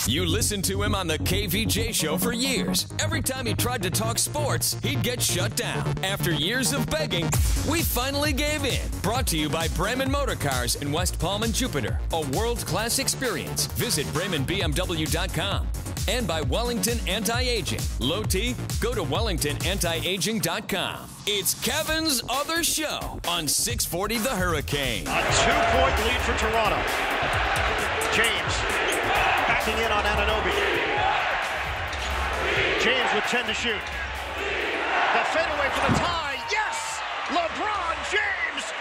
You listened to him on the KVJ show for years. Every time he tried to talk sports, he'd get shut down. After years of begging, we finally gave in. Brought to you by Bremen Motor Cars in West Palm and Jupiter. A world-class experience. Visit BremenBMW.com. And by Wellington Anti-Aging. Low T? Go to WellingtonAntiAging.com. It's Kevin's Other Show on 640 The Hurricane. A 2-point lead for Toronto. James backing in on Anunoby. James with 10 to shoot. The fadeaway for the tie. Yes! LeBron James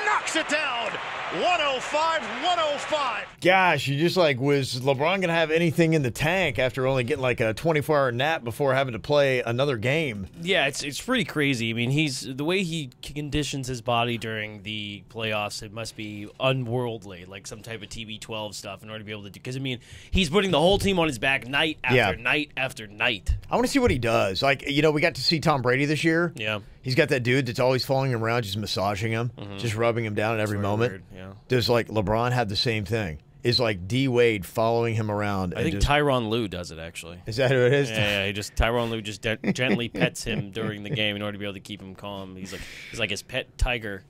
knocks it down. 105-105. Gosh, you just like, was LeBron going to have anything in the tank after only getting like a 24-hour nap before having to play another game? Yeah, it's pretty crazy. I mean, the way he conditions his body during the playoffs, it must be unworldly, like some type of TB12 stuff in order to be able to do. Because I mean, he's putting the whole team on his back night after night after night. I want to see what he does. Like, you know, we got to see Tom Brady this year. Yeah. He's got that dude that's always following him around, just massaging him, just rubbing him down at every moment. Weird, yeah. Does like LeBron have the same thing? Is like D Wade following him around? I think Tyronn Lue does it actually. Is that who it is? Yeah, Tyronn Lue just gently pets him during the game in order to be able to keep him calm. He's like his pet tiger.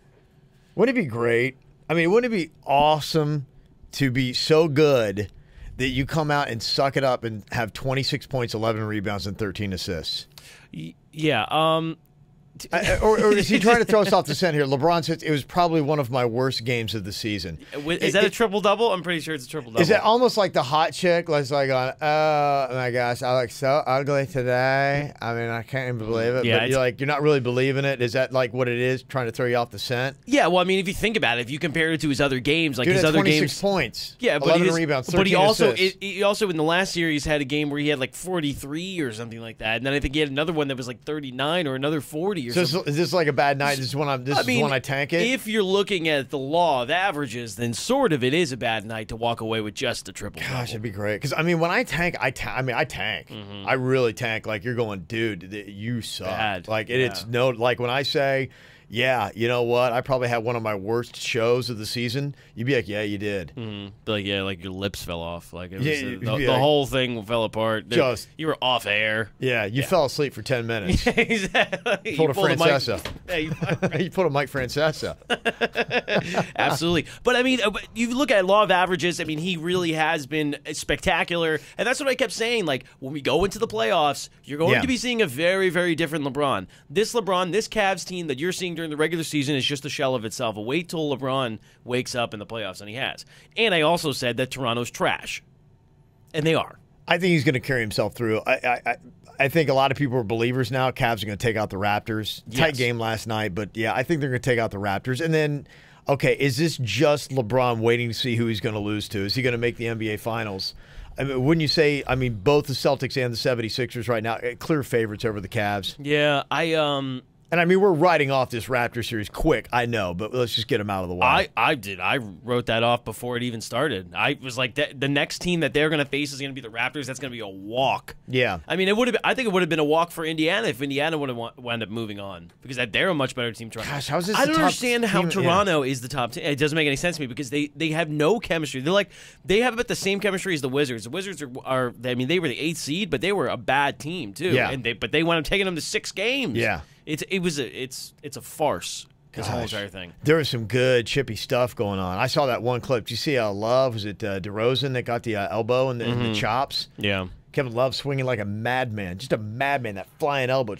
Wouldn't it be great? I mean, wouldn't it be awesome to be so good that you come out and suck it up and have 26 points, 11 rebounds, and 13 assists? Yeah. Or is he trying to throw us off the scent here? LeBron says it was probably one of my worst games of the season. Is that a triple-double? I'm pretty sure it's a triple-double. Is it almost like the hot chick? Like going, oh my gosh, I look so ugly today. I mean, I can't even believe it. Yeah, but you're not really believing it. Is that like what it is, trying to throw you off the scent? Yeah, well, I mean, if you think about it, if you compare it to his other games, like Dude, his other 26 games, points, yeah, but 11 rebounds, 13 but he also assists. in the last series had a game where he had like 43 or something like that, and then I think he had another one that was like 39 or another 40 or something. Is this like a bad night? This is when I tank it. If you're looking at the law of averages, then sort of it is a bad night to walk away with just a triple. Gosh, it'd be great. Because I mean, when I tank, I tank. I really tank. Like you're going, dude, you suck. Bad. Like it's no, like when I say, yeah, you know what? I probably had one of my worst shows of the season. You'd be like, yeah, you did. Like like your lips fell off. Like it was, the the whole thing fell apart. You were off air. Yeah, you fell asleep for 10 minutes. Exactly. You pulled a Francesa. Yeah, you pulled a Mike Francesa. Absolutely. But I mean, you look at law of averages. I mean, he really has been spectacular, and that's what I kept saying. Like when we go into the playoffs, you're going to be seeing a very, very different LeBron. This Cavs team that you're seeing during the regular season is just a shell of itself. Wait till LeBron wakes up in the playoffs, and he has. And I also said that Toronto's trash, and they are. I think he's going to carry himself through. I think a lot of people are believers now. Cavs are going to take out the Raptors. Yes. Tight game last night, but yeah, I think they're going to take out the Raptors. And then, okay, is this just LeBron waiting to see who he's going to lose to? Is he going to make the NBA Finals? I mean, wouldn't you say, I mean, both the Celtics and the 76ers right now, clear favorites over the Cavs? Yeah, And I mean, we're writing off this Raptor series quick, I know, but let's just get them out of the way. I did. I wrote that off before it even started. I was like, the next team that they're going to face is going to be the Raptors. That's going to be a walk. Yeah. I mean, I think it would have been a walk for Indiana if Indiana would have wound up moving on because they're a much better team. Toronto. Gosh, how's this? I don't understand how team? Toronto is the top team. It doesn't make any sense to me because they have no chemistry. They have about the same chemistry as the Wizards. The Wizards are I mean, they were the 8th seed, but they were a bad team too. Yeah. But they wound up taking them to 6 games. Yeah. It's a farce. This whole entire thing. There was some good chippy stuff going on. I saw that one clip. Did you see Love? Was it DeRozan that got the elbow and the chops? Yeah. Kevin Love swinging like a madman. Just a madman. That flying elbow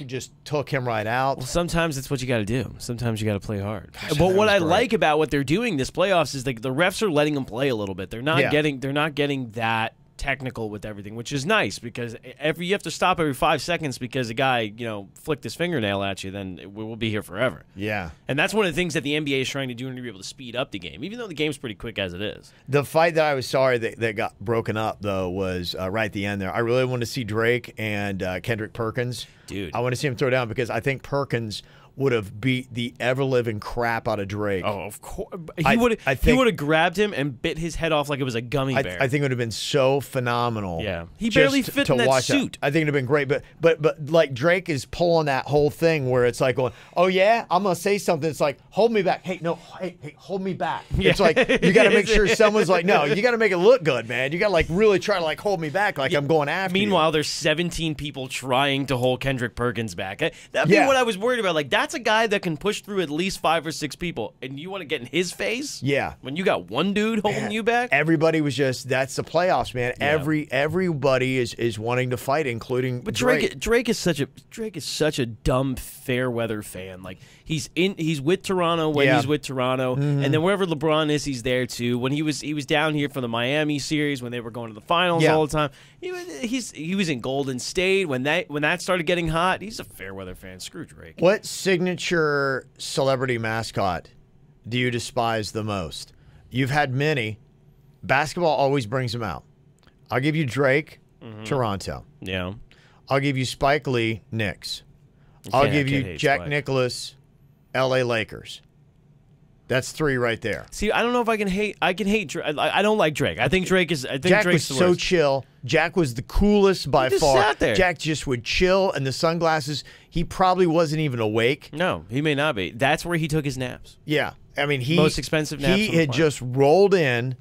just took him right out. Well, sometimes it's what you got to do. Sometimes you got to play hard. But what I like about what they're doing this playoffs is the refs are letting them play a little bit. They're not getting that technical with everything, which is nice because you have to stop every 5 seconds because a guy, flicked his fingernail at you, then we'll be here forever. Yeah. And that's one of the things that the NBA is trying to do to be able to speed up the game, even though the game's pretty quick as it is. The fight that I was sorry that got broken up, though, was right at the end there. I really wanted to see Drake and Kendrick Perkins. Dude. I want to see him throw down because I think Perkins would have beat the ever-living crap out of Drake. Oh, of course. He would have grabbed him and bit his head off like it was a gummy bear. I think it would have been so phenomenal. Yeah. He barely fit in that suit. I think it would have been great. But like Drake is pulling that whole thing where it's like going, oh, yeah, I'm going to say something. It's like, hold me back. Hey, hold me back. Yeah. It's like you got to make sure someone's like, no, you got to make it look good, man. You got to like really try to like hold me back like I'm going after Meanwhile, you. there's 17 people trying to hold Kendrick Perkins back. That'd be what I was worried about. Like, that's a guy that can push through at least 5 or 6 people, and you want to get in his face? Yeah. When you got one dude holding you back? Everybody was just, that's the playoffs, man. Yeah. Everybody is wanting to fight, including Drake. Drake is such a dumb fair weather fan. Like, he's with Toronto when he's with Toronto, and then wherever LeBron is, he's there too. When he was down here for the Miami series when they were going to the finals all the time. He was in Golden State when that started getting hot. He's a fair weather fan. Screw Drake. What signature celebrity mascot do you despise the most? You've had many. Basketball always brings them out. I'll give you Drake, Toronto. Yeah. I'll give you Spike Lee, Knicks. I'll give you Jack Nicklaus, LA Lakers. That's 3 right there. See, I don't know if I can hate Drake. I don't like Drake. I think Drake is. I think Jack Drake's was the so worst. chill. Jack was the coolest by just far. sat there. Jack just would chill, and the sunglasses. He probably wasn't even awake. No, he may not be. That's where he took his naps. Yeah, I mean most expensive naps. He had just rolled in.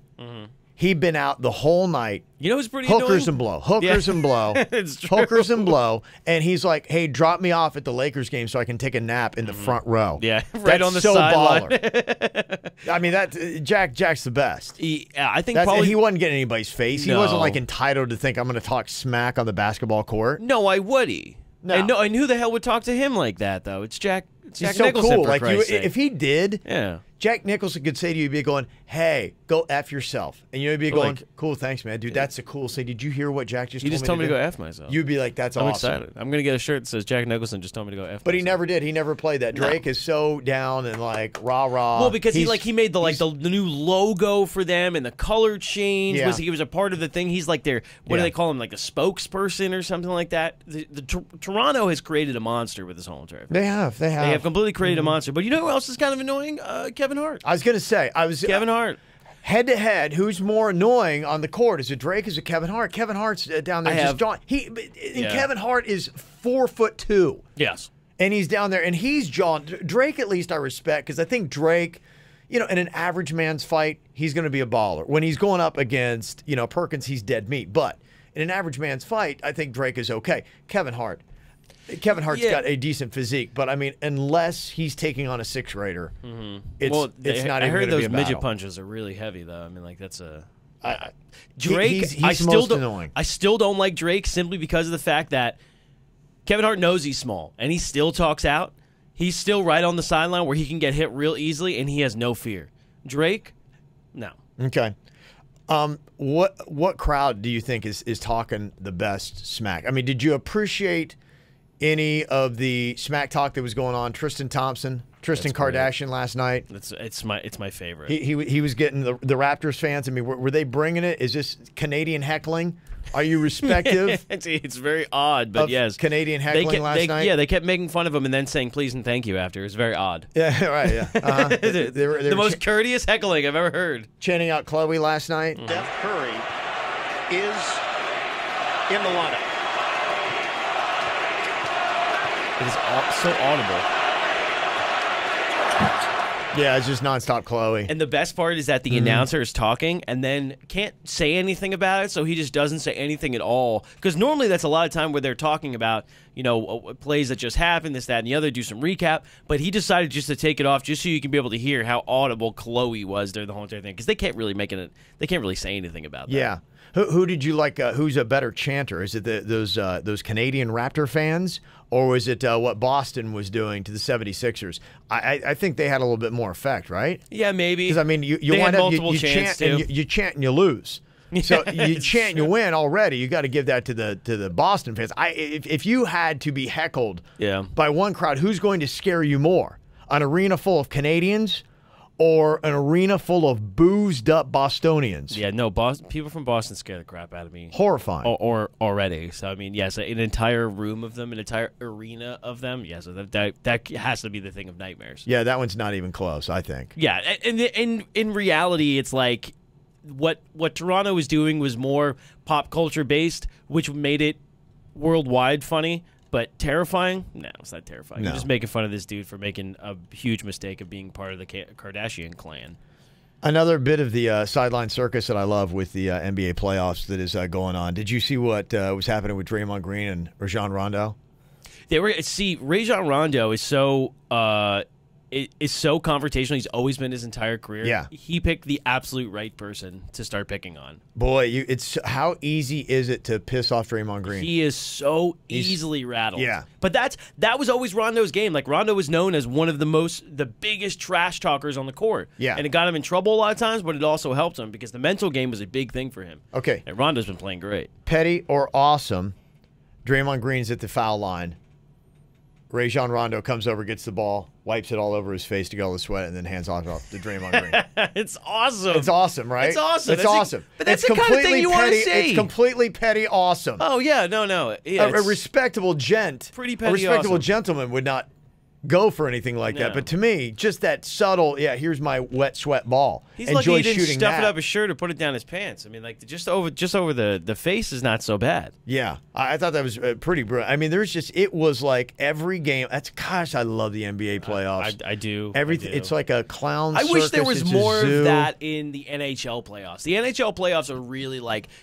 He'd been out the whole night. You know what's pretty hookers annoying? and blow, hookers and blow, It's true. hookers and blow, and he's like, "Hey, drop me off at the Lakers game so I can take a nap in the front row." Yeah, right That's on the so sideline. baller. I mean, that Jack's the best. I think Probably he wasn't getting anybody's face. He No. wasn't like entitled to think I'm going to talk smack on the basketball court. No, why would he? No. And who the hell would talk to him like that though? It's Jack. It's He's Jack so Nicholson, cool. for Like Christ's sake. if he did, Yeah. Jack Nicholson could say to you, he'd be going, "Hey, go F yourself," and you'd be going, "Cool, thanks, man, dude. That's the cool." Say, did you hear what Jack just? He just told me to do? go F myself. You'd be like, "That's I'm awesome." excited. I'm gonna get a shirt that says Jack Nicholson just told me to go F. But he myself. never did. He never played that. Drake is so down and like rah rah. Well, because he made the new logo for them and the color change. Yeah. He was a part of the thing. He's like their what do they call him, like a spokesperson or something like that. Toronto has created a monster with this whole entire thing. They have completely created a monster. But you know who else is kind of annoying? Kevin Hart. I was gonna say Kevin Hart. Head to head, who's more annoying on the court? Is it Drake? Is it Kevin Hart? Kevin Hart's down there just jawing. Kevin Hart is 4'2". Yes. And he's down there and he's jawing. Drake, at least I respect, because I think Drake, in an average man's fight, he's going to be a baller. When he's going up against, Perkins, he's dead meat. But in an average man's fight, I think Drake is okay. Kevin Hart's got a decent physique, but I mean, unless he's taking on a 6-raider, it's not even going to be a battle. I heard those midget punches are really heavy, though. I mean, like that's a Drake. He's most annoying. I still don't like Drake simply because of the fact that Kevin Hart knows he's small, and he still talks out. He's still right on the sideline where he can get hit real easily, and he has no fear. Drake, no. Okay. What crowd do you think is talking the best smack? I mean, did you appreciate any of the smack talk that was going on? Tristan Kardashian last night. It's my favorite. He was getting the Raptors fans. I mean, were they bringing it? Is this Canadian heckling? Are you respective? It's very odd, but yes. Canadian heckling last night? Yeah, they kept making fun of him and then saying please and thank you after. It was very odd. Yeah, right, yeah. Uh-huh. they were the most courteous heckling I've ever heard. Chanting out Chloe last night. Steph Curry is in the lineup. It is so audible. Yeah, it's just nonstop Chloe. And the best part is that the announcer is talking and then can't say anything about it, so he just doesn't say anything at all. Because normally that's a lot of time where they're talking about, plays that just happened, this, that, and the other, do some recap. But he decided just to take it off just so you can be able to hear how audible Chloe was during the whole entire thing. Because they can't really they can't really say anything about that. Yeah. Who did you like? Who's a better chanter? Is it those Canadian Raptor fans, or was it what Boston was doing to the 76ers? I think they had a little bit more effect, right? Yeah, maybe. Because I mean, you wind up you chant and you chant and you lose. So you chant and you win already. You got to give that to the Boston fans. If you had to be heckled by one crowd, who's going to scare you more? An arena full of Canadians or an arena full of boozed up Bostonians? Yeah, no, people from Boston scare the crap out of me. Horrifying. Or already. So, I mean, yes, an entire room of them, an entire arena of them. Yeah, so that has to be the thing of nightmares. Yeah, that one's not even close, I think. Yeah, and in reality, it's like what Toronto was doing was more pop culture based, which made it worldwide funny. But terrifying? No, it's not terrifying. No. You're just making fun of this dude for making a huge mistake of being part of the Kardashian clan. Another bit of the sideline circus that I love with the NBA playoffs that is going on. Did you see what was happening with Draymond Green and Rajon Rondo? Rajon Rondo is so is so confrontational. He's always been his entire career. Yeah. He picked the absolute right person to start picking on. Boy, it's how easy is it to piss off Draymond Green? He is so easily rattled. Yeah. But that was always Rondo's game. Like, Rondo was known as one of the biggest trash talkers on the court. Yeah. And it got him in trouble a lot of times, but it also helped him because the mental game was a big thing for him. Okay. And Rondo's been playing great. Petty or awesome, Draymond Green's at the foul line. Rajon Rondo comes over, gets the ball, wipes it all over his face to get all the sweat, and then hands off to Draymond Green. It's awesome. It's awesome, right? It's awesome. It's awesome. But that's it's the kind of thing you want to petty. see. It's completely petty awesome. Oh, yeah. No. Yeah, A respectable gent, pretty petty a respectable awesome. gentleman would not go for anything like that. No. But to me, just that subtle, here's my wet sweat ball. He's Enjoy lucky he didn't shooting stuff that. it up his shirt or put it down his pants. I mean, like, just over the face is not so bad. Yeah, I thought that was pretty brilliant. I mean, it was like every game. Gosh, I love the NBA playoffs. I do. Everything. I do. It's like a clown I circus. wish there was It's a more zoo. of that in the NHL playoffs. The NHL playoffs are really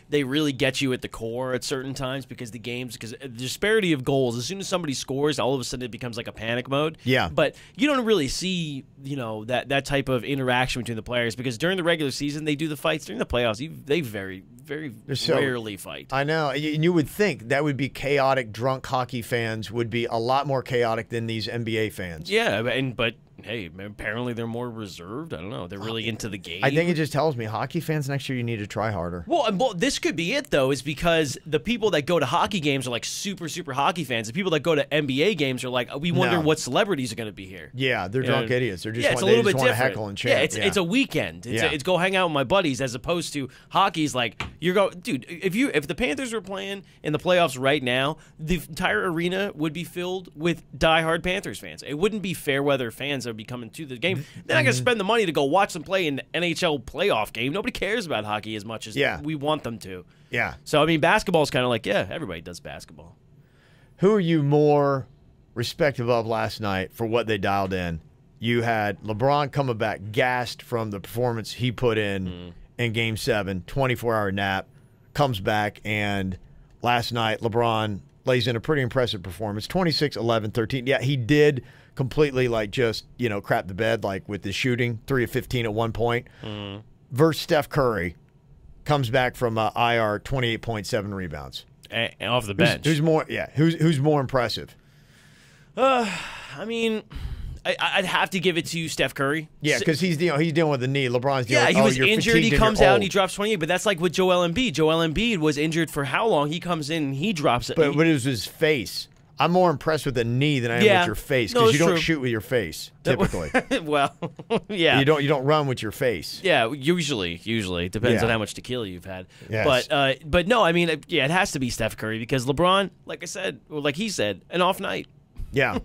they really get you at the core at certain times because the disparity of goals, as soon as somebody scores, all of a sudden it becomes like a panic mode. Yeah. But you don't really see, that type of interaction between the players because during the regular season they do the fights. During the playoffs, they very, very rarely fight. I know. And you would think that would be chaotic. Drunk hockey fans would be a lot more chaotic than these NBA fans. Yeah, but hey, apparently they're more reserved. I don't know. They're really into the game. I think it just tells me hockey fans next year you need to try harder. Well, this could be it, though, is because the people that go to hockey games are like super, super hockey fans. The people that go to NBA games are like, we wonder what celebrities are going to be here. Yeah, they're drunk idiots. They're just it's a little bit want to different. heckle and chant. It's a weekend. It's go hang out with my buddies as opposed to hockey's like, dude, if the Panthers were playing in the playoffs right now, the entire arena would be filled with diehard Panthers fans. It wouldn't be fair weather fans that would be coming to the game. They're not going to spend the money to go watch them play an NHL playoff game. Nobody cares about hockey as much as we want them to. Yeah. So, I mean, basketball is kind of like, everybody does basketball. Who are you more respective of last night for what they dialed in? You had LeBron coming back gassed from the performance he put in Game 7, 24-hour nap, comes back, and last night LeBron lays in a pretty impressive performance, 26, 11, 13. Yeah, he did completely crap the bed with the shooting, 3 of 15 at one point. Versus Steph Curry comes back from IR, 28.7 rebounds. And off the bench. Who's more? Yeah, who's more impressive? I mean, I'd have to give it to Steph Curry. Yeah, because he's dealing with the knee. LeBron's dealing with he was you're injured. He fatigued comes and you're out old. and he drops 28. But that's like with Joel Embiid. Joel Embiid was injured for how long? He comes in and he drops it. But it was his face. I'm more impressed with the knee than I am with your face because you don't shoot with your face typically. Well, yeah, you don't run with your face. Yeah, usually depends on how much tequila you've had. Yes. But no, I mean, it has to be Steph Curry because LeBron, like he said, an off night. Yeah,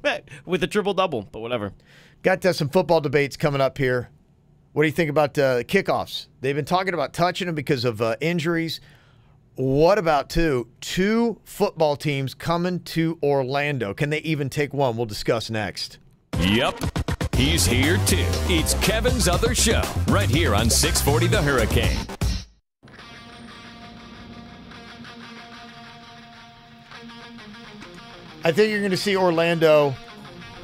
with a triple double, but whatever. Got some football debates coming up here. What do you think about kickoffs? They've been talking about touching them because of injuries. What about two football teams coming to Orlando? Can they even take one? We'll discuss next. Yep, he's here too. It's Kevin's Other Show, right here on 640 The Hurricane. I think you're going to see Orlando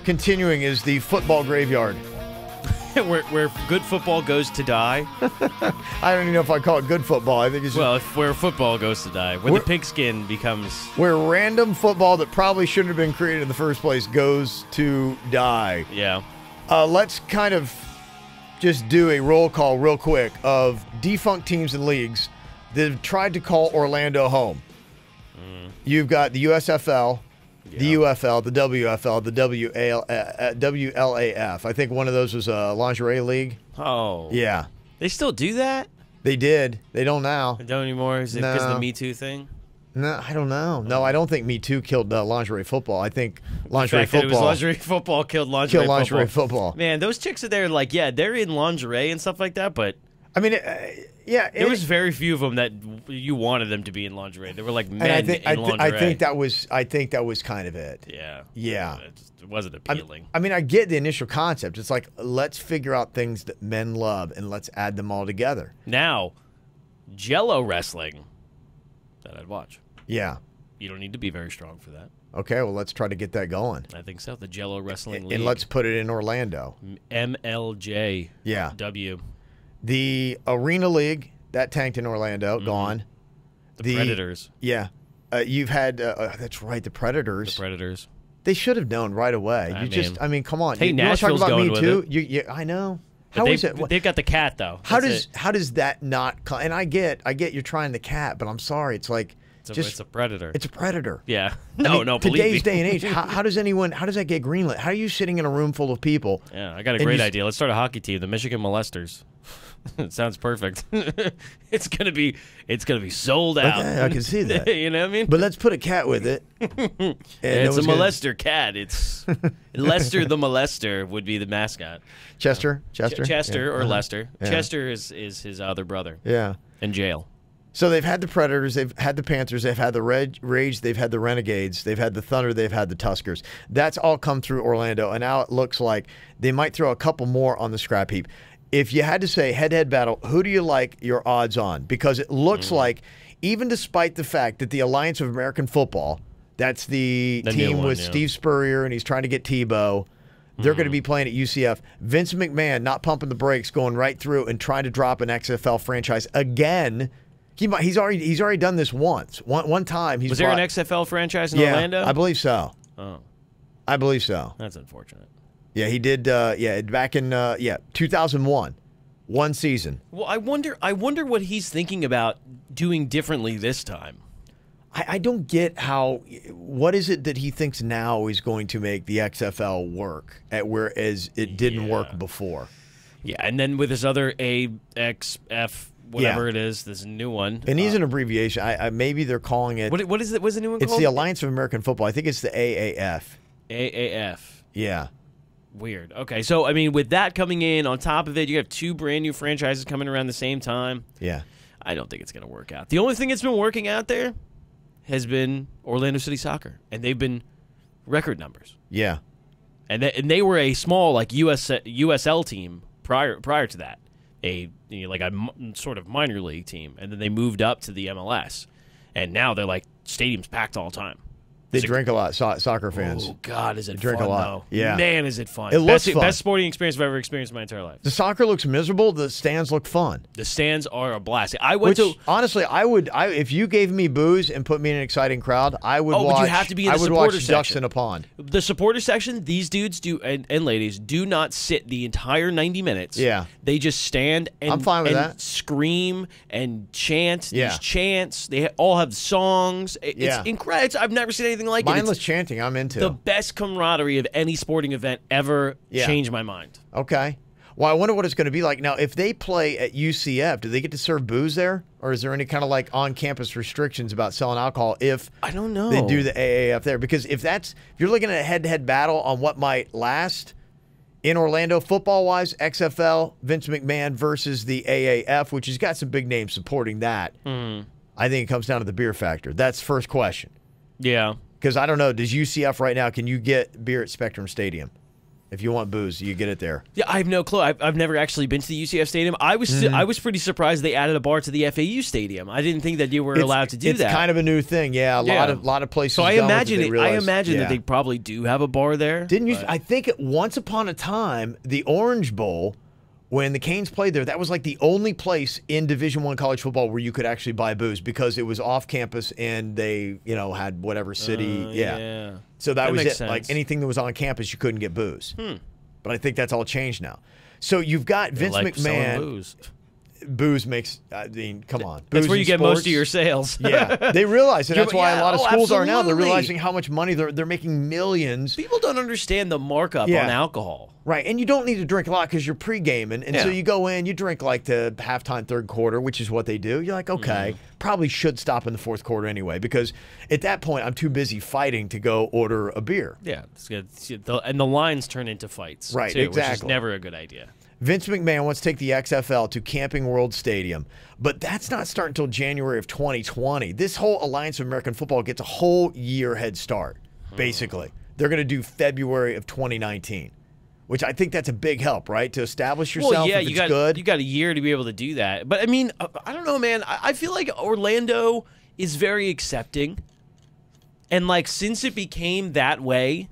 continuing as the football graveyard. where good football goes to die. I don't even know if I call it good football. I think it's where football goes to die, where the pigskin becomes where random football that probably shouldn't have been created in the first place goes to die. Yeah. Let's kind of just do a roll call real quick of defunct teams and leagues that have tried to call Orlando home. You've got the USFL, The UFL, the WFL, the WLAF. I think one of those was a lingerie league. Oh. Yeah. They still do that? They did. They don't now. They don't anymore? Is it because of the Me Too thing? No, I don't know. No, I don't think Me Too killed lingerie football. I think lingerie football. It was lingerie football killed lingerie football. Man, those chicks are there like, yeah, they're in lingerie and stuff like that, but I mean, yeah. There was very few of them that you wanted them to be in lingerie. They were like men in lingerie. I think that was kind of it. Yeah. Yeah. It wasn't appealing. I mean, I get the initial concept. It's like, let's figure out things that men love and let's add them all together. Now, Jello wrestling, that I'd watch. Yeah. You don't need to be very strong for that. Okay, well, let's try to get that going. I think so. The Jello Wrestling League. And let's put it in Orlando. MLJ. Yeah. W. The Arena League, that tanked in Orlando, gone. The Predators. Yeah. You've had, that's right, the Predators. The Predators. They should have known right away. I mean, come on. Hey, you Nashville's want to talk about going Me with Too? I know. How is it? They've got the cat though. How does that not? And I get you're trying the cat, but I'm sorry. It's like it's a predator. It's a predator. Yeah. No. Today's me. day and age, how does that get greenlit? How are you sitting in a room full of people? Yeah, I got a great idea. Let's start a hockey team, the Michigan Molesters. It sounds perfect. It's gonna be sold out. Okay, I can see that. You know what I mean? But let's put a cat with it. It's a molester cat. It's Lester the Molester would be the mascot. Chester or Lester. Yeah. Chester is his other brother. Yeah. In jail. So they've had the Predators, they've had the Panthers, they've had the Rage, they've had the Renegades, they've had the Thunder, they've had the Tuskers. That's all come through Orlando, and now it looks like they might throw a couple more on the scrap heap. If you had to say head-to-head battle, who do you like your odds on? Because it looks like, even despite the fact that the Alliance of American Football, that's the team with Steve Spurrier, and he's trying to get Tebow, they're going to be playing at UCF. Vince McMahon not pumping the brakes, going right through and trying to drop an XFL franchise again. He's already done this once. One time. Was there an XFL franchise in Orlando? I believe so. Oh. I believe so. That's unfortunate. Yeah, he did. Back in 2001, one season. Well, I wonder what he's thinking about doing differently this time. I don't get what is it that he thinks now is going to make the XFL work whereas it didn't work before. Yeah, and then with this other AXF. Whatever it is, this new one. And he's an abbreviation. Maybe they're calling it. What is it? What's the new one called? It's the Alliance of American Football. I think it's the AAF. AAF. Yeah. Weird. Okay, so, I mean, with that coming in, on top of it, you have two brand new franchises coming around the same time. Yeah. I don't think it's going to work out. The only thing that's been working out there has been Orlando City Soccer, and they've been record numbers. Yeah. And they were a small, like, USL team prior to that. A sort of minor league team, and then they moved up to the MLS, and now they're like stadiums packed all the time. They drink a lot, soccer fans. Oh, God, is it drink fun, a lot. Though. Yeah. Man, is it fun. It looks fun. Best sporting experience I've ever experienced in my entire life. The soccer looks miserable. The stands look fun. The stands are a blast. Honestly, if you gave me booze and put me in an exciting crowd, I would watch. But you have to be in the supporter section. Ducks in a Pond. The supporter section, these dudes and ladies do not sit the entire 90 minutes. Yeah. They just stand and, I'm fine with that. Scream and chant these chants. They all have songs. It's incredible. I've never seen anything like it. Mindless chanting. I'm into the best camaraderie of any sporting event ever. Changed my mind. Okay. Well, I wonder what it's going to be like. Now, if they play at UCF, do they get to serve booze there? Or is there any kind of like on-campus restrictions about selling alcohol if I don't know. They do the AAF there? Because if you're looking at a head-to-head battle on what might last in Orlando football-wise, XFL, Vince McMahon versus the AAF, which has got some big names supporting that, I think it comes down to the beer factor. That's the first question. Yeah. Because I don't know, does UCF right now, can you get beer at Spectrum Stadium? If you want booze, you get it there. Yeah, I have no clue. I've never actually been to the UCF Stadium. I was pretty surprised they added a bar to the FAU Stadium. I didn't think that you were allowed to do that. It's kind of a new thing, a lot of places. So I imagine that they probably do have a bar there. Didn't you? I think once upon a time, the Orange Bowl, when the Canes played there, that was like the only place in Division I college football where you could actually buy booze because it was off campus and they, had whatever city. So that was it. Sense. Like anything that was on campus, you couldn't get booze. But I think that's all changed now. So you've got Vince McMahon. Booze. booze makes. I mean, come on. That's Booze where you in get sports, most of your sales. Yeah, they realize, and that's why a lot of schools are now. They're absolutely. realizing how much money they're making millions. People don't understand the markup on alcohol. Right, and you don't need to drink a lot because you're pre-gaming, and so Yeah. you go in, you drink like the halftime, third quarter, which is what they do. You're like, okay, probably should stop in the fourth quarter anyway, because at that point I'm too busy fighting to go order a beer. Yeah, it's good. And the lines turn into fights. Right, too, which is exactly. never a good idea. Vince McMahon wants to take the XFL to Camping World Stadium, but that's not starting until January of 2020. This whole Alliance of American Football gets a whole year head start, basically. They're going to do February of 2019. Which I think that's a big help, right? To establish yourself. Well, yeah, if you it's got good. you got a year to be able to do that. But I mean, I don't know, man. I feel like Orlando is very accepting, and like since it became that way,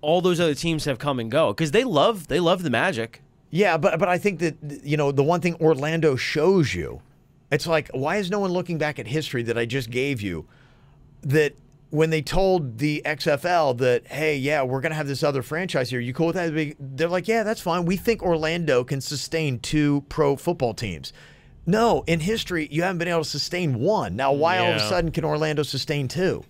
all those other teams have come and go because they love the Magic. Yeah, but I think that the one thing Orlando shows you, it's like, why is no one looking back at history that I just gave you? That when they told the XFL that, hey, yeah, we're going to have this other franchise here, you cool with that? They're like, yeah, that's fine. We think Orlando can sustain 2 pro football teams. No, in history, you haven't been able to sustain 1. Now, why all of a sudden can Orlando sustain 2?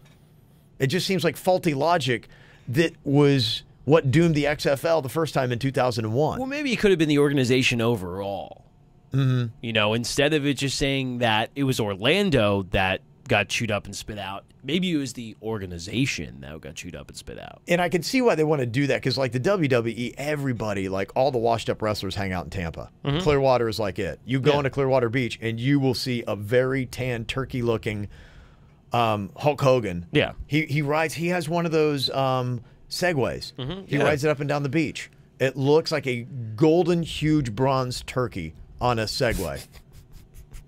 It just seems like faulty logic that was what doomed the XFL the first time in 2001. Well, maybe it could have been the organization overall. Mm-hmm. Instead of it just saying that it was Orlando that got chewed up and spit out, maybe it was the organization that got chewed up and spit out. And I can see why they want to do that because, like the WWE, everybody, like all the washed-up wrestlers hang out in Tampa. Mm-hmm. Clearwater is like it. You go into Clearwater Beach and you will see a very tan, turkey-looking Hulk Hogan. Yeah. He rides. He has one of those Segways. Mm-hmm. He rides it up and down the beach. It looks like a golden, huge bronze turkey on a Segway.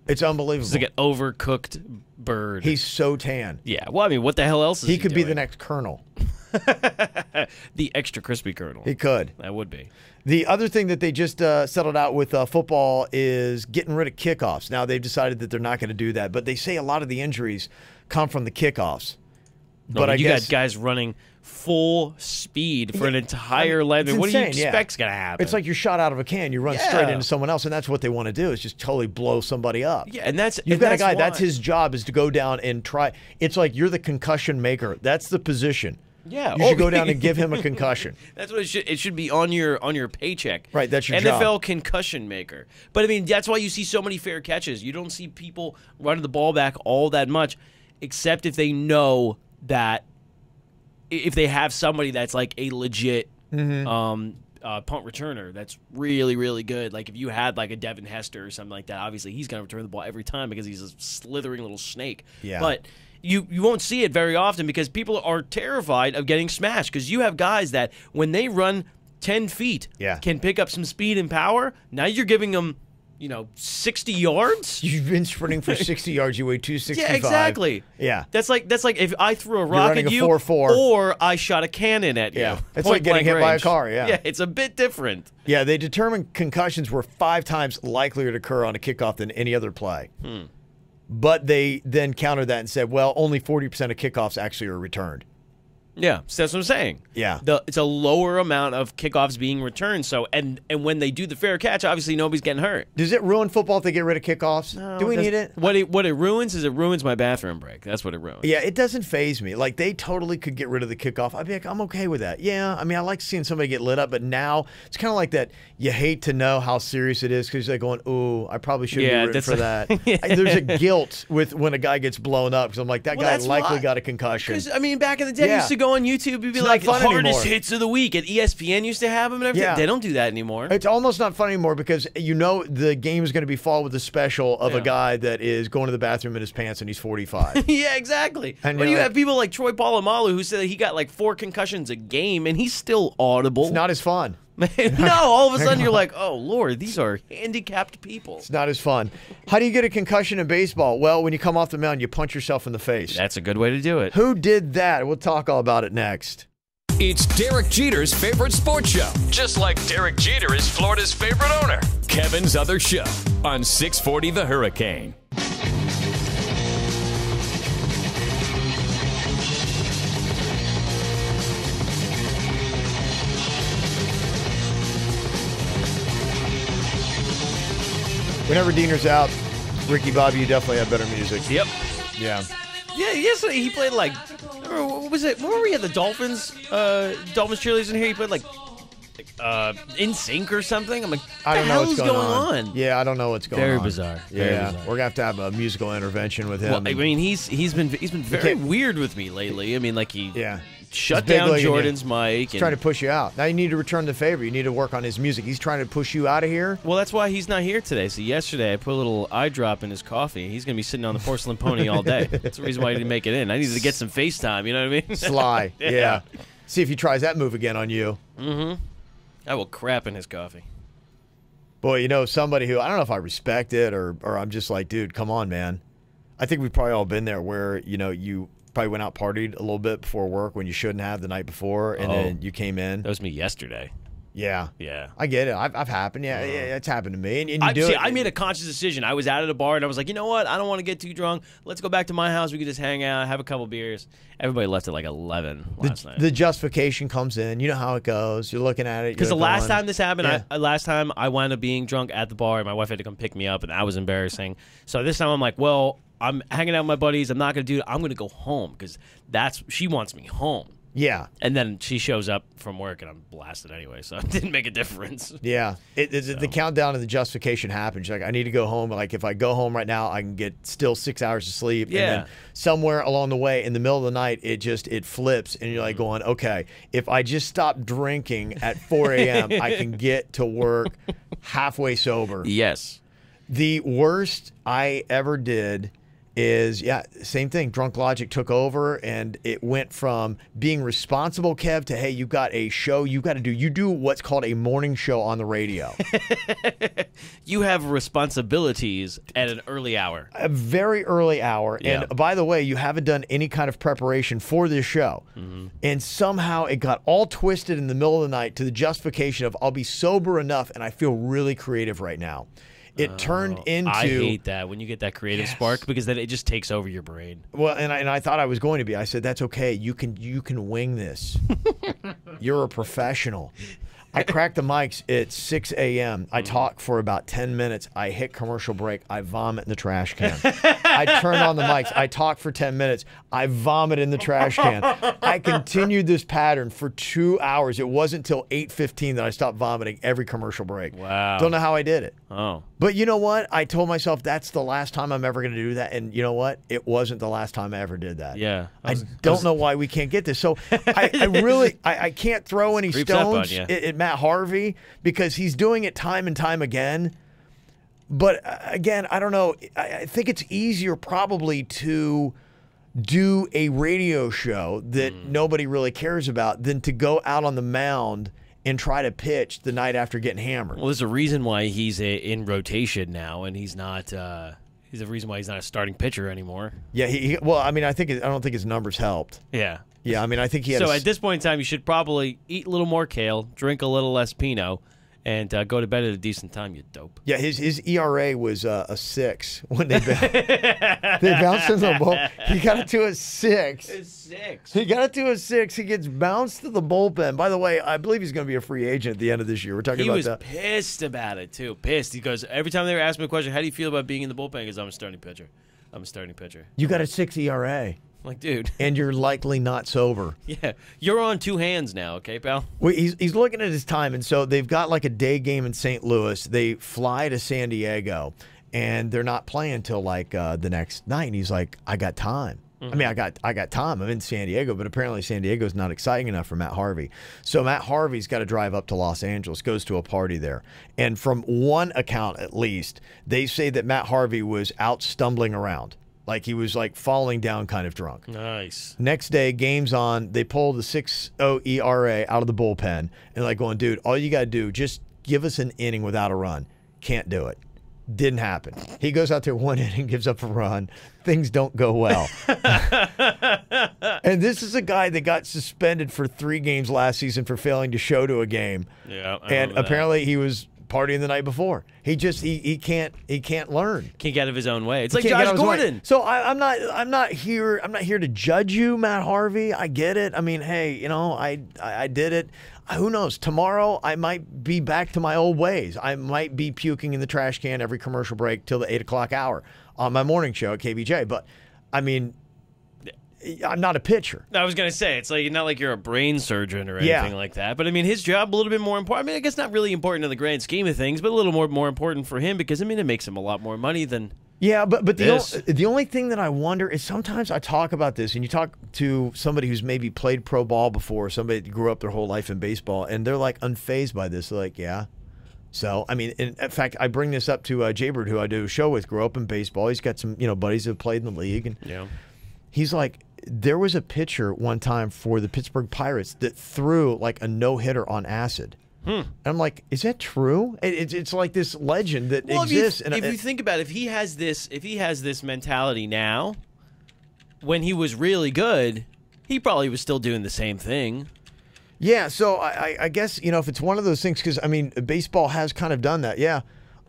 It's unbelievable. It's like an overcooked bird. He's so tan. Yeah. Well, I mean, what the hell else is he could be doing? the next Colonel. The extra crispy Colonel. He could. That would be. The other thing that they just settled out with football is getting rid of kickoffs. Now, they've decided that they're not going to do that, but they say a lot of the injuries come from the kickoffs. But I guess got guys running full speed for an entire length. What do you expect's going to happen? It's like you're shot out of a can. You run straight into someone else, and that's what they want to do is just totally blow somebody up. Yeah, and that's You've got a guy, why. that's his job is to go down and try. It's like you're the concussion maker. That's the position. Yeah, You should go down and give him a concussion. That's what it should be on your paycheck. Right, that's your NFL job. concussion maker. But I mean, that's why you see so many fair catches. You don't see people running the ball back all that much, except if they know that if they have somebody that's like a legit punt returner that's really, really good. Like if you had like a Devin Hester or something like that, obviously he's going to return the ball every time because he's a slithering little snake. Yeah. But you won't see it very often because people are terrified of getting smashed because you have guys that when they run 10 feet can pick up some speed and power. Now you're giving them 60 yards. You've been sprinting for 60 yards. You weigh 265. Yeah, exactly. Yeah. That's like if I threw a rock running at a you 4.4. or I shot a cannon at you. Yeah. It's Point like getting blank hit by a range. car, yeah. Yeah, it's a bit different. Yeah, they determined concussions were 5 times likelier to occur on a kickoff than any other play. But they then countered that and said, well, only 40% of kickoffs actually are returned. Yeah, so that's what I'm saying. Yeah. It's a lower amount of kickoffs being returned. So and when they do the fair catch, obviously nobody's getting hurt. Does it ruin football if they get rid of kickoffs? Do we need it? What it ruins is it ruins my bathroom break. That's what it ruins. Yeah, it doesn't faze me. Like, they totally could get rid of the kickoff. I'd be like, I'm okay with that. Yeah, I mean, I like seeing somebody get lit up, but now it's kind of like that. You hate to know how serious it is because they're going, ooh, I probably shouldn't be rooting for that. There's a guilt with when a guy gets blown up because I'm like, that guy likely got a concussion. Because, I mean, back in the day, you used to go on YouTube, you'd be like, fun hardest anymore. hits of the week. And ESPN used to have them and everything. Yeah. They don't do that anymore. It's almost not fun anymore because the game is going to be followed with a special of a guy that is going to the bathroom in his pants and he's 45. Yeah, exactly. And you have people like Troy Polamalu who said that he got like 4 concussions a game and he's still audible. It's not as fun. No, all of a sudden you're like, oh, Lord, these are handicapped people. It's not as fun. How do you get a concussion in baseball? Well, when you come off the mound, you punch yourself in the face. That's a good way to do it. Who did that? We'll talk all about it next. It's Derek Jeter's favorite sports show, just like Derek Jeter is Florida's favorite owner. Kevin's Other Show on 640 The Hurricane. Whenever Diener's out, Ricky Bobby, you definitely have better music. Yep. Yeah. Yeah, yesterday he played like, what was it? Remember we had the Dolphins cheerleaders in here? He played like In Sync or something. I'm like, I don't know what's going on. Yeah, I don't know what's going on. Very bizarre. Yeah, we're gonna have to have a musical intervention with him. Well, I mean, he's been very weird with me lately. I mean, like he shut He's down Jordan's mic. He's trying to push you out. Now you need to return the favor. You need to work on his music. He's trying to push you out of here. Well, that's why he's not here today. So yesterday I put a little eye drop in his coffee. He's going to be sitting on the porcelain pony all day. That's the reason why he didn't make it in. I needed to get some FaceTime, you know what I mean? Sly, yeah. See if he tries that move again on you. Mm-hmm. I will crap in his coffee. Boy, you know, somebody who, I don't know if I respect it or I'm just like, dude, come on, man. I think we've probably all been there where, you know, you probably went out partied a little bit before work when you shouldn't have the night before, and then you came in. That was me yesterday. Yeah. Yeah. I get it. I've happened. Yeah, it's happened to me. And you do it. I made a conscious decision. I was out at a bar, and I was like, you know what? I don't want to get too drunk. Let's go back to my house. We could just hang out, have a couple beers. Everybody left at like 11 last night. The justification comes in. You know how it goes. You're looking at it. Because the last time this happened, last time I wound up being drunk at the bar, and my wife had to come pick me up, and that was embarrassing. So this time I'm like, well, I'm hanging out with my buddies. I'm not going to do it. I'm going to go home because she wants me home. Yeah. And then she shows up from work, and I'm blasted anyway, so it didn't make a difference. Yeah. The countdown and the justification happens. Like, I need to go home. Like, if I go home right now, I can get still 6 hours of sleep. Yeah. And then somewhere along the way, in the middle of the night, it flips, and you're like going, okay, if I just stop drinking at 4 a.m., I can get to work halfway sober. Yes. The worst I ever did is, same thing. Drunk Logic took over, and it went from being responsible, Kev, to, hey, you've got a show you got to do. You do what's called a morning show on the radio. You have responsibilities at an early hour. A very early hour. Yeah. And by the way, you haven't done any kind of preparation for this show. Mm-hmm. And somehow it got all twisted in the middle of the night to the justification of, I'll be sober enough, and I feel really creative right now. It turned into... I hate that when you get that creative spark, because then it just takes over your brain. Well, and I thought I was going to be. I said, that's okay. You can wing this. You're a professional. I crack the mics at 6 a.m. I talk for about 10 minutes. I hit commercial break. I vomit in the trash can. I turn on the mics. I talk for 10 minutes. I vomit in the trash can. I continued this pattern for 2 hours. It wasn't until 8:15 that I stopped vomiting every commercial break. Wow. Don't know how I did it. Oh. But you know what? I told myself that's the last time I'm ever going to do that. And you know what? It wasn't the last time I ever did that. Yeah. I don't know why we can't get this. So I can't throw any stones at Matt Harvey because he's doing it time and time again. But again, I don't know. I think it's easier probably to do a radio show that nobody really cares about than to go out on the mound and try to pitch the night after getting hammered. Well, there's a reason why he's in rotation now, and he's not. He's a reason why he's not a starting pitcher anymore. Yeah, well, I mean, I don't think his numbers helped. Yeah. Yeah, I mean, I think he had. So at this point in time, you should probably eat a little more kale, drink a little less Pinot, and go to bed at a decent time, you dope. Yeah, his ERA was a 6 when they bounced him the ball. He got it to a 6. It's 6. He got it to a 6. He gets bounced to the bullpen. By the way, I believe he's going to be a free agent at the end of this year. We're talking about that. He was pissed about it too. Pissed. He goes, every time they were asking me a question, how do you feel about being in the bullpen? He goes, I'm a starting pitcher. I'm a starting pitcher. You got a 6 ERA. Like, dude. And you're likely not sober. Yeah. You're on 2 hands now, okay, pal? Well, he's looking at his time, and so they've got like a day game in St. Louis. They fly to San Diego, and they're not playing until like the next night. And he's like, I got time. I mean, I got time. I'm in San Diego, but apparently San Diego's not exciting enough for Matt Harvey. So Matt Harvey's got to drive up to Los Angeles, goes to a party there. And from one account at least, they say that Matt Harvey was out stumbling around. Like he was like falling down kind of drunk. Nice. Next day, game's on. They pull the 6.0 ERA out of the bullpen and like going, dude, all you got to do, just give us an inning without a run. Can't do it. Didn't happen. He goes out there 1 inning, gives up a run. Things don't go well. And this is a guy that got suspended for 3 games last season for failing to show to a game. Yeah. And apparently he was partying the night before. He can't learn. Can't get out of his own way. It's like Can't get Josh out of his way. Gordon. So I'm not here to judge you, Matt Harvey. I get it. I mean, hey, I did it. Who knows? Tomorrow I might be back to my old ways. I might be puking in the trash can every commercial break till the 8 o'clock hour on my morning show at KVJ. But I mean, I'm not a pitcher. I was gonna say, it's like not like you're a brain surgeon or anything like that. But I mean, his job a little bit more important. I mean, I guess not really important in the grand scheme of things, but a little more important for him because I mean, it makes him a lot more money than. Yeah, but the only thing that I wonder is sometimes I talk about this, and you talk to somebody who's maybe played pro ball before, somebody that grew up their whole life in baseball, and they're like unfazed by this. They're like, yeah. So, I mean, in fact, I bring this up to Jaybird, who I do a show with, grew up in baseball. He's got some, buddies who have played in the league, and he's like, there was a pitcher one time for the Pittsburgh Pirates that threw like a no-hitter on acid. And I'm like, is that true? It's like this legend that exists. If you think about it, if he has this mentality now, when he was really good, he probably was still doing the same thing. Yeah, so I guess, if it's one of those things, because, I mean, baseball has kind of done that. Yeah,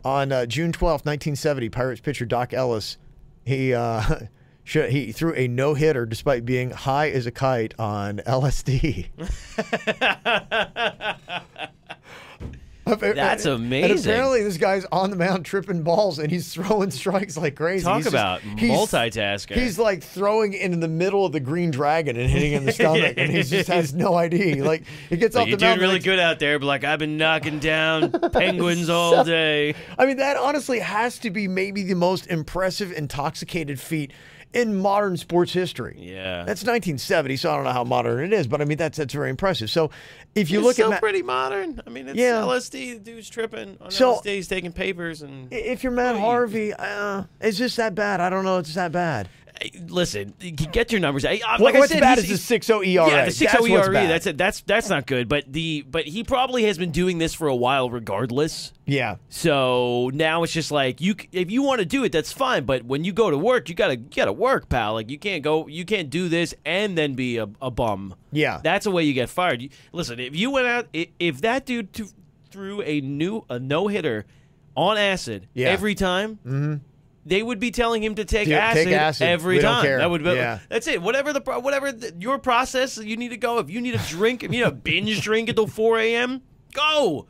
on June 12th, 1970, Pirates pitcher Doc Ellis, he threw a no-hitter despite being high as a kite on LSD. That's amazing. And apparently this guy's on the mound tripping balls, and he's throwing strikes like crazy. Talk about multitasking. He's like throwing into the middle of the Green Dragon and hitting in the stomach, and he just has no idea. Like, he gets off the mound. You're doing really good out there, but like, I've been knocking down penguins all day. I mean, that honestly has to be maybe the most impressive intoxicated feat in modern sports history. Yeah. That's 1970, so I don't know how modern it is, but I mean, that's very impressive. So if you it's look at pretty modern. I mean, it's LSD, the dude's tripping on LSD, he's taking papers. And if you're Matt Harvey, is this that bad? I don't know it's that bad. Listen, get your numbers. What's bad is the 6.0 ERA. Yeah, the 6.0 ERA. That's not good. But he probably has been doing this for a while, regardless. Yeah. So now it's just like if you want to do it, that's fine. But when you go to work, you gotta work, pal. Like you can't do this and then be a bum. Yeah. That's the way you get fired. Listen, if you went out, if that dude threw a no-hitter on acid every time. Mm-hmm. They would be telling him to take acid every time. Don't care. That would be, that's it. Whatever your process you need to go. If you need a drink, if you need a binge drink until 4 a.m., go.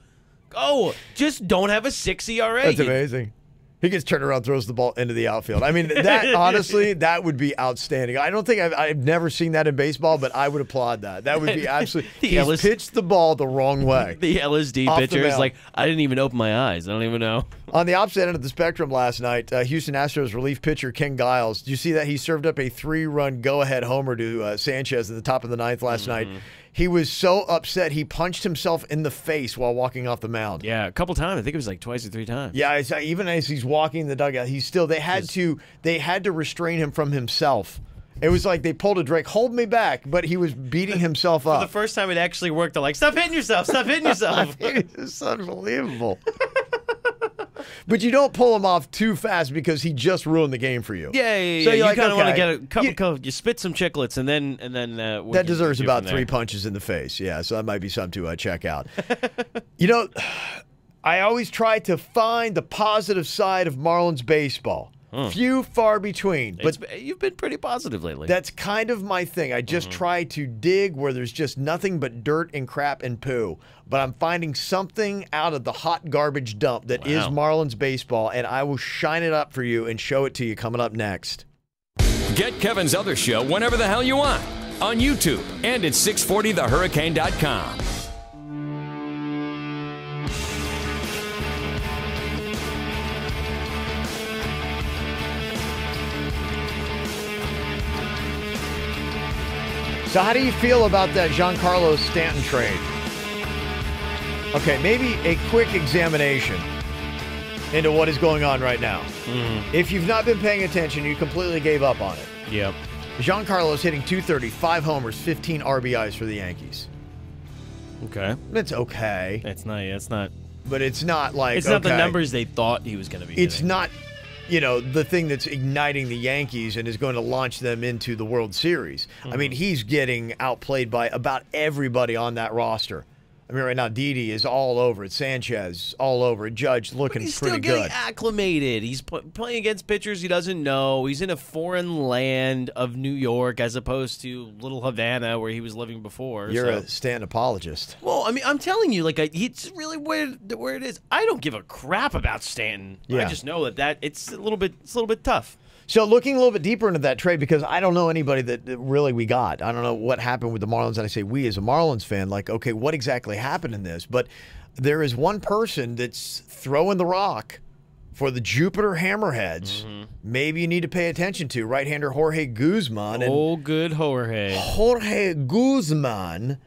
Just don't have a 6 ERA. That's amazing. He gets turned around, throws the ball into the outfield. I mean, that honestly, that would be outstanding. I don't think I've never seen that in baseball, but I would applaud that. That would be absolutely. He's pitched the ball the wrong way. The LSD pitcher is like, I didn't even open my eyes. I don't even know. On the opposite end of the spectrum last night, Houston Astros relief pitcher Ken Giles. Did you see that? He served up a 3-run go-ahead homer to Sanchez at the top of the ninth last night. He was so upset he punched himself in the face while walking off the mound. Yeah, a couple times. I think it was like twice or 3 times. Yeah, even as he's walking in the dugout, they had to restrain him from himself. It was like they pulled a Drake, hold me back, but he was beating himself up. For the first time it actually worked. They're like, stop hitting yourself, stop hitting yourself. It's unbelievable. But you don't pull him off too fast because he just ruined the game for you. Yeah. So you kind of want to get a couple. You spit some chiclets and then that deserves about 3 punches in the face. Yeah, so that might be something to check out. I always try to find the positive side of Marlins baseball. Few far between. But you've been pretty positive lately. That's kind of my thing. I just try to dig where there's just nothing but dirt and crap and poo. But I'm finding something out of the hot garbage dump that is Marlins baseball, and I will shine it up for you and show it to you coming up next. Get Kevin's other show whenever the hell you want on YouTube and at 640thehurricane.com. So how do you feel about that Giancarlo Stanton trade? Okay, maybe a quick examination into what is going on right now. If you've not been paying attention, you completely gave up on it. Yep. Giancarlo's hitting .230, 5 homers, 15 RBIs for the Yankees. Okay. It's okay. It's not. But it's not like it's not the numbers they thought he was going to be. It's not, the thing that's igniting the Yankees and is going to launch them into the World Series. I mean, he's getting outplayed by about everybody on that roster. I mean, right now, Didi is all over it. Sanchez, all over it. Judge looking He's pretty still getting good. acclimated. He's playing against pitchers he doesn't know. He's in a foreign land of New York as opposed to Little Havana where he was living before. You're a Stanton apologist. Well, I mean, I'm telling you, like, it's really where it is. I don't give a crap about Stanton. Yeah. I just know that it's a little bit tough. So looking a little bit deeper into that trade, because I don't know anybody that really we got. I don't know what happened with the Marlins. And I say we as a Marlins fan, like, okay, what exactly happened in this? But there is one person that's throwing the rock for the Jupiter Hammerheads. Mm-hmm. Maybe you need to pay attention to right-hander Jorge Guzman. Good Jorge. Jorge Guzman.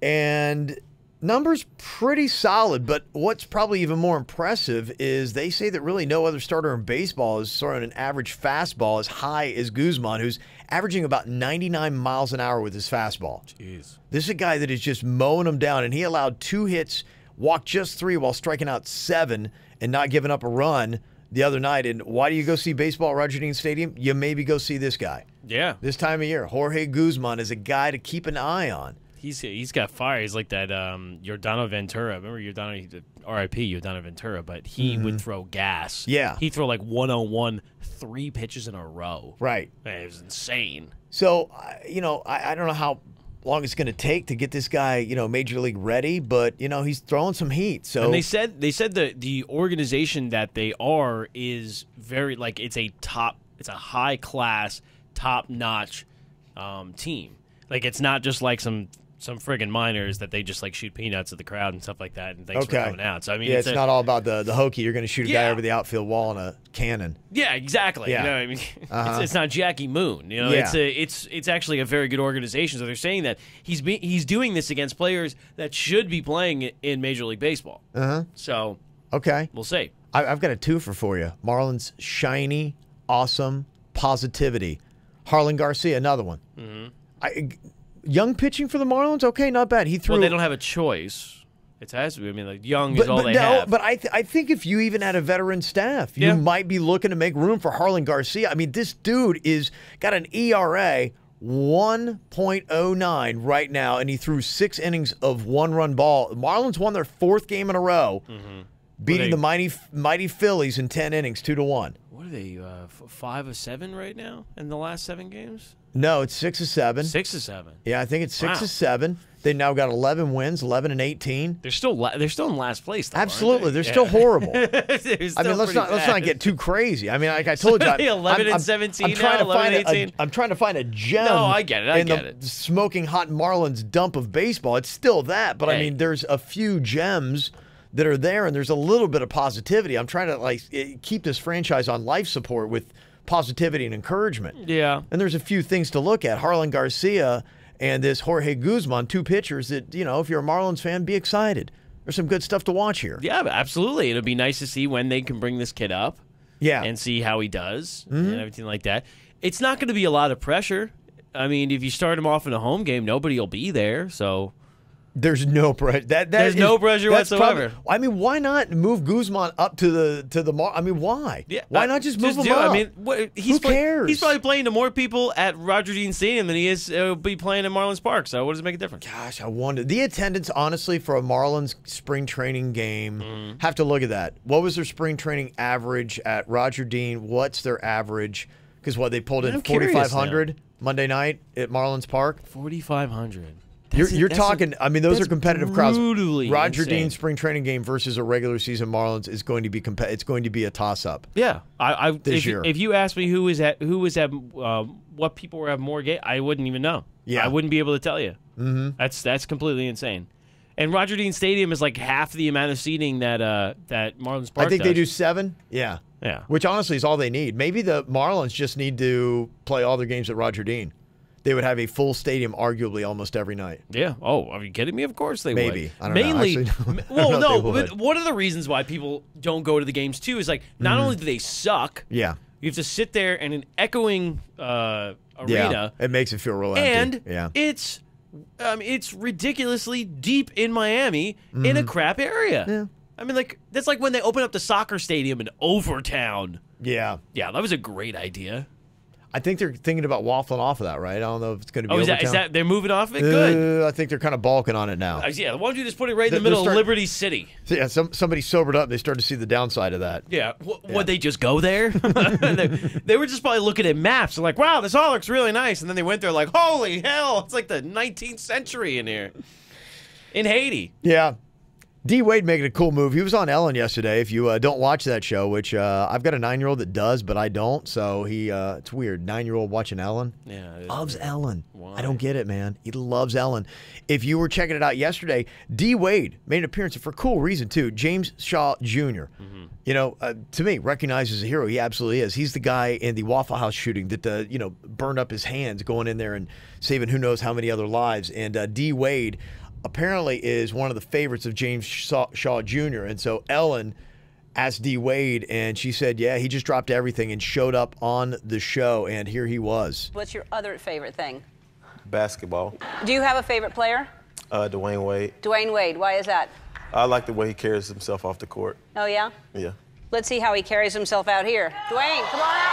And numbers pretty solid, but what's probably even more impressive is they say that really no other starter in baseball is throwing an average fastball as high as Guzman, who's averaging about 99 miles an hour with his fastball. Jeez. This is a guy that is just mowing them down, and he allowed 2 hits, walked just 3 while striking out 7 and not giving up a run the other night. And why do you go see baseball at Roger Dean Stadium? You maybe go see this guy. Yeah. This time of year, Jorge Guzman is a guy to keep an eye on. He's got fire. He's like that Yordano Ventura. Remember R.I.P. Yordano Ventura, but he would throw gas. Yeah. He'd throw like 101, 3 pitches in a row. Right. Man, it was insane. So, I don't know how long it's going to take to get this guy, major league ready, but, he's throwing some heat. So And they said the organization that they are is very, like, it's a high class, top notch team. Like, it's not just like some friggin' minors that they just like shoot peanuts at the crowd and stuff like that, and thanks for coming out. So I mean, it's not all about the hokey. You're going to shoot a guy over the outfield wall in a cannon. Yeah, exactly. Yeah. You know what I mean? It's not Jackie Moon. It's actually a very good organization. So they're saying that he's doing this against players that should be playing in Major League Baseball. So okay, we'll see. I've got a twofer for you. Marlins shiny, awesome positivity. Harlan Garcia, another one. Young pitching for the Marlins, okay, not bad. He threw. Well, they don't have a choice. It has to be. I mean, like, young is all they have. But I think if you even had a veteran staff, you might be looking to make room for Harlan Garcia. I mean, this dude got an ERA 1.09 right now, and he threw 6 innings of 1-run ball. The Marlins won their 4th game in a row, beating the mighty Phillies in 10 innings, 2-1. What are they? 5 of 7 right now in the last 7 games. No, it's 6 of 7. 6 of 7. Yeah, I think it's 6 of 7. They now got 11 wins, 11 and 18. They're still in last place, though. Absolutely, they're still horrible. They're still let's not get too crazy. I mean, like I told you, 11 and 17 now, 11 and 18. I'm trying to find a gem. No, I get it. in the smoking hot Marlins dump of baseball. It's still that, but I mean, there's a few gems that are there, and there's a little bit of positivity. I'm trying to keep this franchise on life support with positivity and encouragement. Yeah. And there's a few things to look at. Harlan Garcia and this Jorge Guzman, 2 pitchers that, if you're a Marlins fan, be excited. There's some good stuff to watch here. Yeah, absolutely. It'll be nice to see when they can bring this kid up. Yeah. And see how he does and everything like that. It's not going to be a lot of pressure. I mean, if you start him off in a home game, nobody will be there, so... There's no pressure. There's no pressure whatsoever. I mean, why not move Guzman up to the? I mean, why? Yeah, why not just move him up? I mean, who cares? He's probably playing to more people at Roger Dean Stadium than he is be playing at Marlins Park. So what does it make a difference? Gosh, I wonder. The attendance, honestly, for a Marlins spring training game, have to look at that. What was their spring training average at Roger Dean? What's their average? Because they pulled in 4,500 Monday night at Marlins Park. 4,500. You're talking. I mean, those are competitive crowds. Roger insane. Dean spring training game versus a regular season Marlins is going to be it's going to be a toss up. Yeah, this year. If you ask me who was at what people were at more game, I wouldn't even know. Yeah, I wouldn't be able to tell you. That's completely insane. And Roger Dean Stadium is like half the amount of seating that Marlins Park. I think does. they do 7. Yeah. Which honestly is all they need. Maybe the Marlins just need to play all their games at Roger Dean. They would have a full stadium, arguably, almost every night. Yeah. Oh, are you kidding me? Of course they Maybe. would. I don't Mainly, know. Actually, well, no. But one of the reasons why people don't go to the games too is like not only do they suck. Yeah. You have to sit there in an echoing arena. Yeah. It makes it feel real empty. And it's ridiculously deep in Miami in a crap area. Yeah. I mean, like that's like when they open up the soccer stadium in Overtown. Yeah. Yeah, that was a great idea. I think they're thinking about waffling off of that, right? I don't know if it's going to be overtime. Is that they're moving off of it? Good. I think they're kind of balking on it now. Yeah, why don't you just put it right in the middle of Liberty City? Yeah, somebody sobered up. They started to see the downside of that. Yeah. Would they just go there? They were just probably looking at maps and like, wow, this all looks really nice. And then they went there like, holy hell, it's like the 19th century in here. In Haiti. Yeah. D. Wade making a cool move. He was on Ellen yesterday. If you don't watch that show, which I've got a 9-year-old that does, but I don't. So it's weird. 9-year-old watching Ellen. Yeah, loves Ellen. Why? I don't get it, man. He loves Ellen. If you were checking it out yesterday, D. Wade made an appearance for a cool reason too. James Shaw Jr. You know, to me, recognized as a hero. He absolutely is. He's the guy in the Waffle House shooting that burned up his hands going in there and saving who knows how many other lives. And D. Wade apparently is one of the favorites of James Shaw Jr. And so Ellen asked D. Wade, and she said, yeah, he just dropped everything and showed up on the show, and here he was. What's your other favorite thing? Basketball. Do you have a favorite player? Dwayne Wade. Dwayne Wade. Why is that? I like the way he carries himself off the court. Oh, yeah? Yeah. Let's see how he carries himself out here. Dwayne, come on out.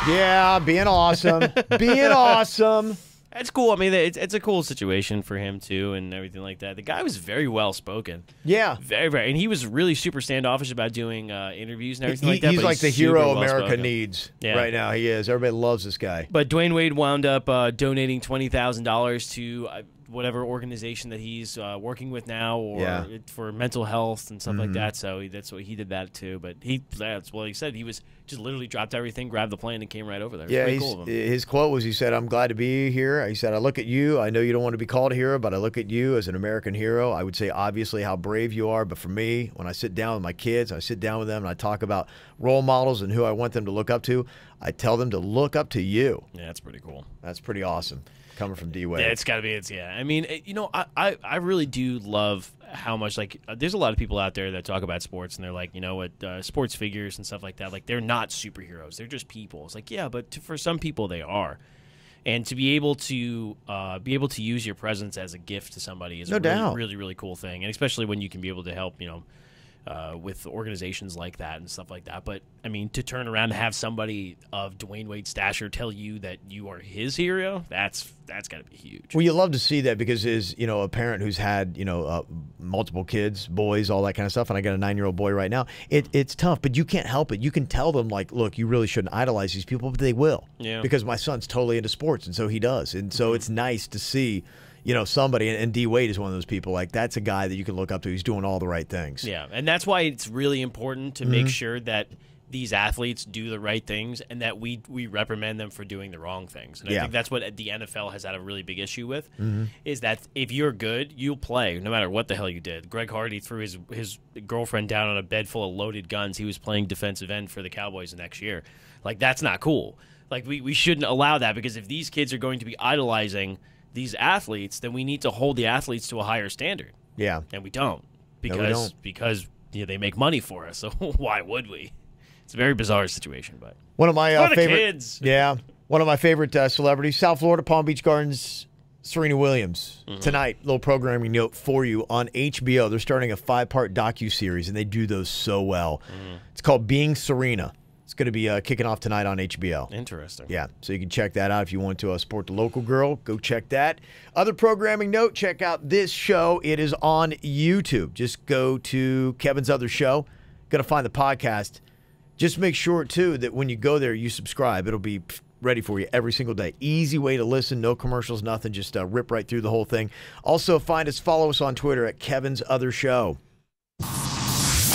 Yeah, being awesome. Being awesome. That's cool. I mean, it's a cool situation for him, too, and everything like that. The guy was very well-spoken. Yeah. Very, very. And he was really super standoffish about doing interviews and everything like that. He's like the hero America needs right now. He is. Everybody loves this guy. But Dwayne Wade wound up donating $20,000 to whatever organization that he's working with now, or for mental health and stuff like that. So that's what he did that too. But that's what he said. He was just literally dropped everything, grabbed the plane, and came right over there. Yeah, cool of him. His quote was, he said, "I'm glad to be here." He said, "I look at you. I know you don't want to be called a hero, but I look at you as an American hero. I would say obviously how brave you are, but for me, when I sit down with my kids, I sit down with them and I talk about role models and who I want them to look up to. I tell them to look up to you." Yeah, that's pretty cool. That's pretty awesome. Coming from D. Wade. Yeah, it's got to be. I mean, I really do love how much, like, there's a lot of people out there that talk about sports and they're like, you know what, sports figures and stuff like that, like, they're not superheroes. They're just people. It's like, yeah, but for some people they are. And to be able to use your presence as a gift to somebody is really, really cool thing. And especially when you can be able to help, with organizations like that and stuff like that. But, I mean, to turn around and have somebody of Dwayne Wade's stature tell you that you are his hero, that's got to be huge. Well, you love to see that because as, a parent who's had, multiple kids, boys, all that kind of stuff, and I got a 9-year-old boy right now, it's tough, but you can't help it. You can tell them, like, look, you really shouldn't idolize these people, but they will. Yeah. Because my son's totally into sports, and so he does. And so it's nice to see somebody, and D. Wade is one of those people, like, that's a guy that you can look up to. He's doing all the right things. Yeah, and that's why it's really important to make sure that these athletes do the right things and that we reprimand them for doing the wrong things. And I think that's what the NFL has had a really big issue with, is that if you're good, you'll play no matter what the hell you did. Greg Hardy threw his girlfriend down on a bed full of loaded guns. He was playing defensive end for the Cowboys the next year. Like, that's not cool. Like, we shouldn't allow that, because if these kids are going to be idolizing these athletes, then we need to hold the athletes to a higher standard. Yeah. And we don't. Because they make money for us. So why would we? It's a very bizarre situation, but one of my favorite kids. Yeah. One of my favorite celebrities, South Florida Palm Beach Gardens, Serena Williams. Tonight, little programming note for you on HBO. They're starting a 5-part docuseries, and they do those so well. It's called Being Serena. It's going to be kicking off tonight on HBO. Interesting. Yeah, so you can check that out if you want to support the local girl. Go check that. Other programming note, check out this show. It is on YouTube. Just go to Kevin's Other Show. Going to find the podcast. Just make sure, too, that when you go there, you subscribe. It'll be ready for you every single day. Easy way to listen. No commercials, nothing. Just rip right through the whole thing. Also, follow us on Twitter at Kevin's Other Show.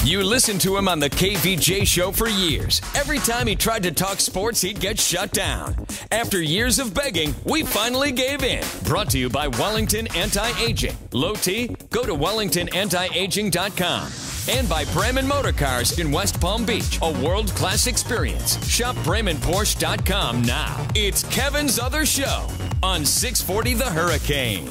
You listened to him on the KVJ show for years. Every time he tried to talk sports, he'd get shut down. After years of begging, we finally gave in. Brought to you by Wellington Anti-Aging. Low T? Go to WellingtonAntiAging.com. And by Bremen Motor Cars in West Palm Beach. A world-class experience. Shop BremenPorsche.com now. It's Kevin's Other Show on 640 The Hurricane.